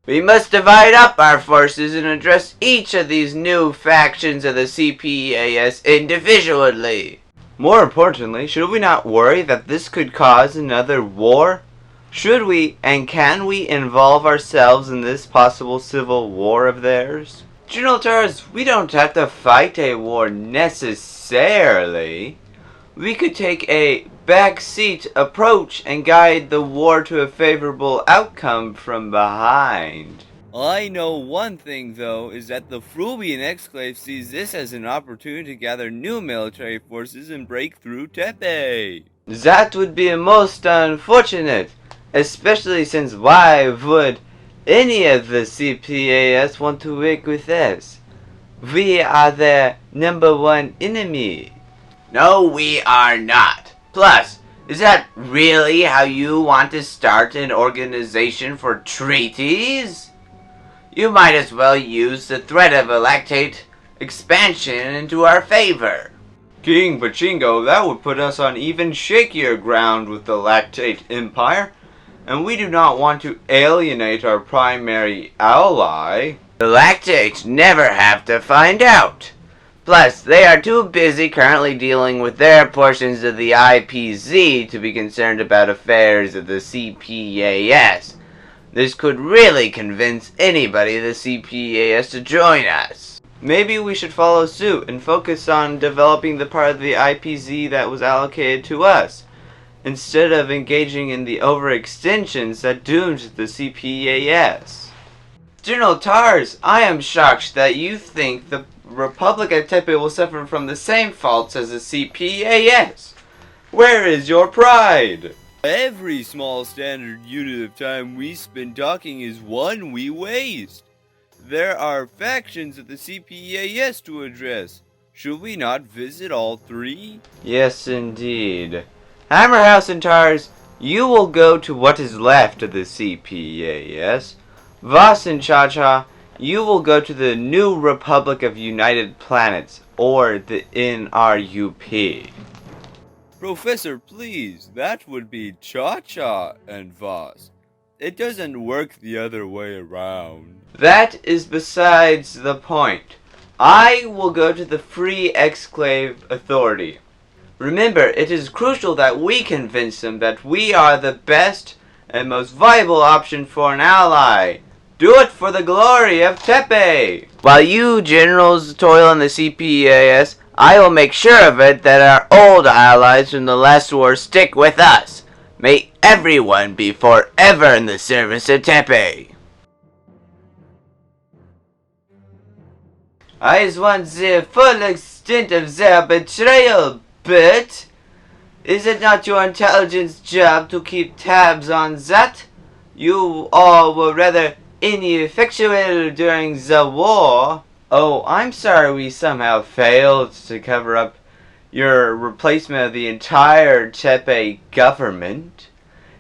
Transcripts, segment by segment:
We must divide up our forces and address each of these new factions of the CPAS individually. More importantly, should we not worry that this could cause another war? Should we and can we involve ourselves in this possible civil war of theirs? General Taurus, we don't have to fight a war necessarily. We could take a backseat approach and guide the war to a favorable outcome from behind. I know one thing, though, is that the Frubian Exclave sees this as an opportunity to gather new military forces and break through Tepe. That would be most unfortunate, especially since why would any of the CPAS want to work with us? We are their #1 enemy. No, we are not. Plus, is that really how you want to start an organization for treaties? You might as well use the threat of a lactate expansion into our favor. King Pachinko, that would put us on even shakier ground with the lactate empire, and we do not want to alienate our primary ally. The lactates never have to find out. Plus, they are too busy currently dealing with their portions of the IPZ to be concerned about affairs of the CPAS. This could really convince anybody in the CPAS to join us. Maybe we should follow suit and focus on developing the part of the IPZ that was allocated to us, instead of engaging in the overextensions that doomed the CPAS. General Tars, I am shocked that you think the Republic of Tepe will suffer from the same faults as the CPAS. Where is your pride? Every small standard unit of time we spend talking is one we waste. There are factions of the CPAS to address. Should we not visit all three? Yes, indeed. Hammerhouse and Tars, you will go to what is left of the CPAS. Voss and Cha-Cha, you will go to the New Republic of United Planets, or the NRUP. Professor, please, that would be Cha-Cha and Voss. It doesn't work the other way around. That is besides the point. I will go to the Free Exclave Authority. Remember, it is crucial that we convince them that we are the best and most viable option for an ally. Do it for the glory of Tepe! While you generals toil in the CPAS, I will make sure of it that our old allies from the last war stick with us. May everyone be forever in the service of Tepe. I want the full extent of their betrayal, but is it not your intelligence job to keep tabs on that? You all were rather ineffectual during the war. Oh, I'm sorry we somehow failed to cover up your replacement of the entire Tepe government.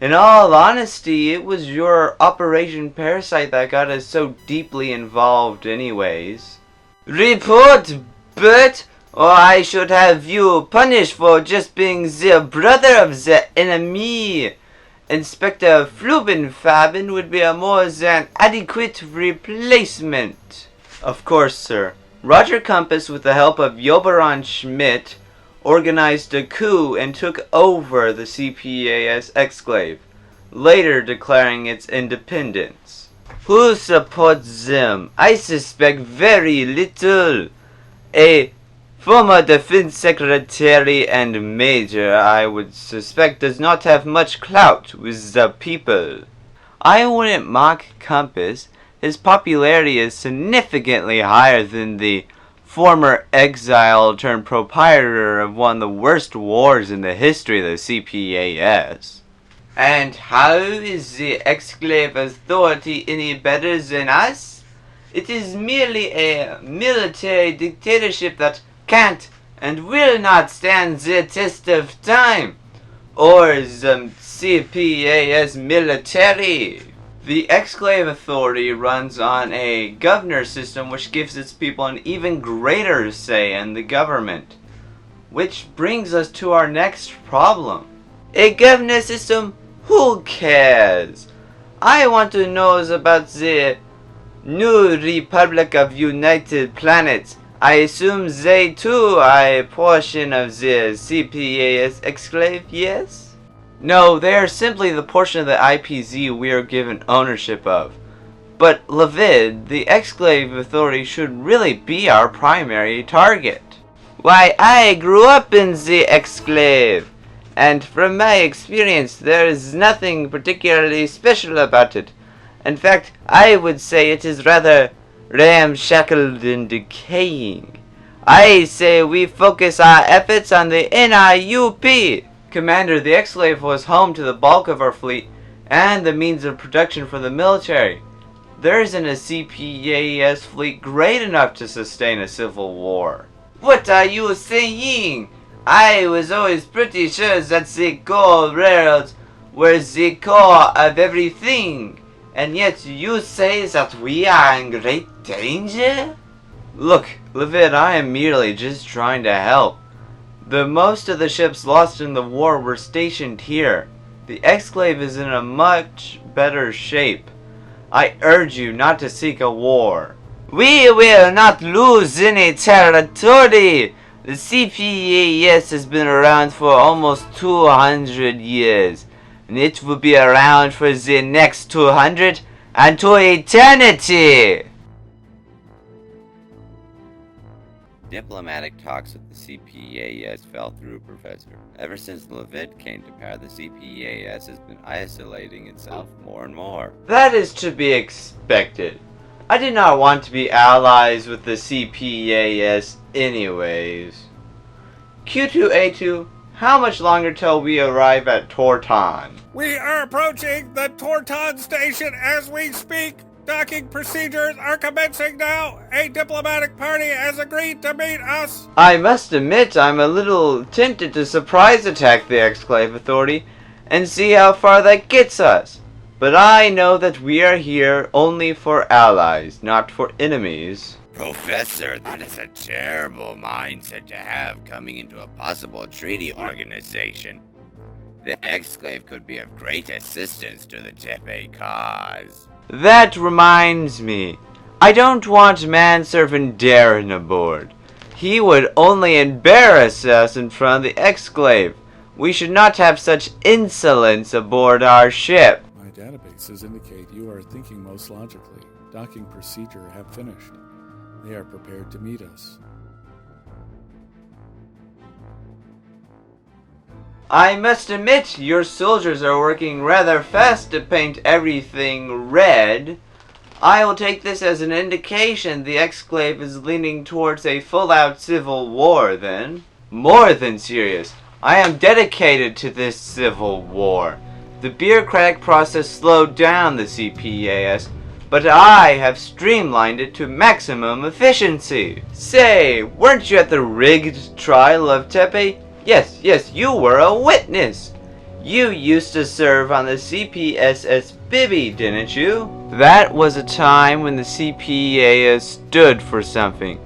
In all honesty, it was your Operation Parasite that got us so deeply involved anyways. Report, Bert, or I should have you punished for just being the brother of the enemy. Inspector Flubenfaben would be a more than adequate replacement. Of course, sir. Roger Compass, with the help of Joberon Schmidt, organized a coup and took over the CPAS exclave, later declaring its independence. Who supports them? I suspect very little. A former defense secretary and major, I would suspect, does not have much clout with the people. I wouldn't mock Compass. His popularity is significantly higher than the former exile turned proprietor of one of the worst wars in the history of the CPAS. And how is the Exclave Authority any better than us? It is merely a military dictatorship that can't and will not stand the test of time, or the CPAS military. The Exclave Authority runs on a governor system which gives its people an even greater say in the government. Which brings us to our next problem. A governor system? Who cares? I want to know about the New Republic of United Planets. I assume they too are a portion of the CPAS Exclave, yes? No, they are simply the portion of the IPZ we are given ownership of. But Lavid, the Exclave Authority should really be our primary target. Why, I grew up in the Exclave, and from my experience there is nothing particularly special about it. In fact, I would say it is rather ramshackled and decaying. I say we focus our efforts on the NIUP. Commander, the Exclave was home to the bulk of our fleet and the means of production for the military. There isn't a CPAS fleet great enough to sustain a civil war. What are you saying? I was always pretty sure that the gold railroads were the core of everything. And yet you say that we are in great danger? Look, Lavid, I am merely just trying to help. The most of the ships lost in the war were stationed here. The Exclave is in a much better shape. I urge you not to seek a war. We will not lose any territory. The CPAS has been around for almost 200 years. And it will be around for the next 200 and to eternity! Diplomatic talks with the CPAS fell through, Professor. Ever since Lavid came to power, the CPAS has been isolating itself more and more. That is to be expected. I did not want to be allies with the CPAS anyways. Q2A2, how much longer till we arrive at Torton? We are approaching the Torton station as we speak. Docking procedures are commencing now. A diplomatic party has agreed to meet us. I must admit I'm a little tempted to surprise attack the Exclave Authority and see how far that gets us. But I know that we are here only for allies, not for enemies. Professor, that is a terrible mindset to have coming into a possible treaty organization. The Exclave could be of great assistance to the Tepe cause. That reminds me. I don't want manservant Darren aboard. He would only embarrass us in front of the Exclave. We should not have such insolence aboard our ship. My databases indicate you are thinking most logically. Docking procedure have finished. They are prepared to meet us. I must admit, your soldiers are working rather fast to paint everything red. I will take this as an indication the Exclave is leaning towards a full-out civil war, then. More than serious. I am dedicated to this civil war. The bureaucratic process slowed down the CPAS, but I have streamlined it to maximum efficiency. Say, weren't you at the rigged trial of Tepe? Yes, you were a witness. You used to serve on the CPSS Bibby, didn't you? That was a time when the CPAS stood for something.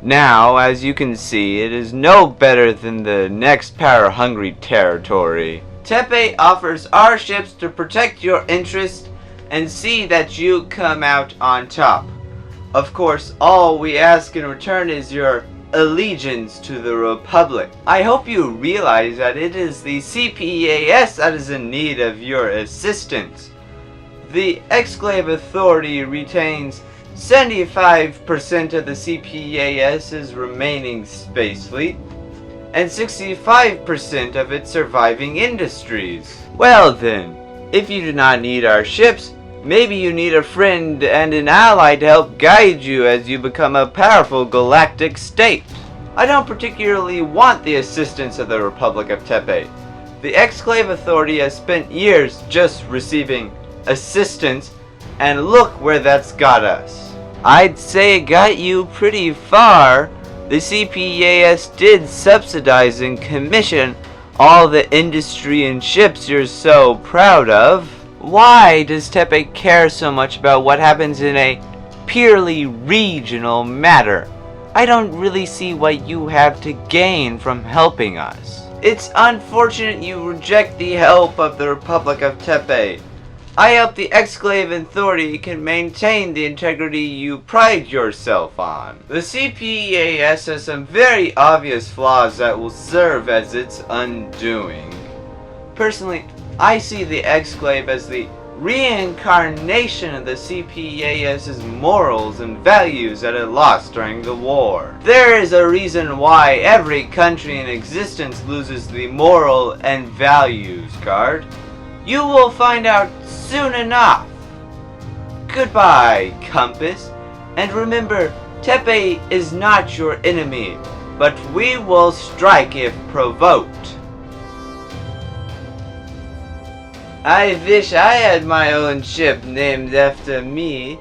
Now, as you can see, it is no better than the next power-hungry territory. Tepe offers our ships to protect your interests and see that you come out on top. Of course, all we ask in return is your allegiance to the Republic. I hope you realize that it is the CPAS that is in need of your assistance. The Exclave Authority retains 75% of the CPAS's remaining space fleet and 65% of its surviving industries. Well then, if you do not need our ships, maybe you need a friend and an ally to help guide you as you become a powerful galactic state. I don't particularly want the assistance of the Republic of Tepe. The Exclave Authority has spent years just receiving assistance, and look where that's got us. I'd say it got you pretty far. The CPAS did subsidize and commission all the industry and ships you're so proud of. Why does Tepe care so much about what happens in a purely regional matter? I don't really see what you have to gain from helping us. It's unfortunate you reject the help of the Republic of Tepe. I hope the Exclave Authority can maintain the integrity you pride yourself on. The CPAS has some very obvious flaws that will serve as its undoing. Personally, I see the Exclave as the reincarnation of the CPAS's morals and values that it lost during the war. There is a reason why every country in existence loses the moral and values card. You will find out soon enough. Goodbye, Compass, and remember, Tepe is not your enemy, but we will strike if provoked. I wish I had my own ship named after me.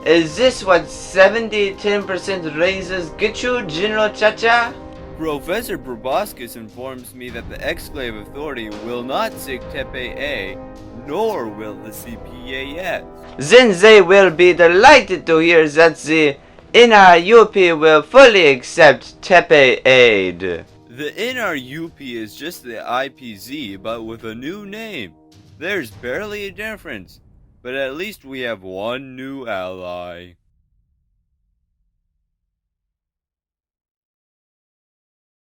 Is this what 70-10% raises get you, General Cha-Cha? Professor Proboscis informs me that the Exclave Authority will not seek Tepe A, nor will the CPAS. Then they will be delighted to hear that the NRUP will fully accept Tepe aid. The NRUP is just the IPZ, but with a new name. There's barely a difference, but at least we have one new ally.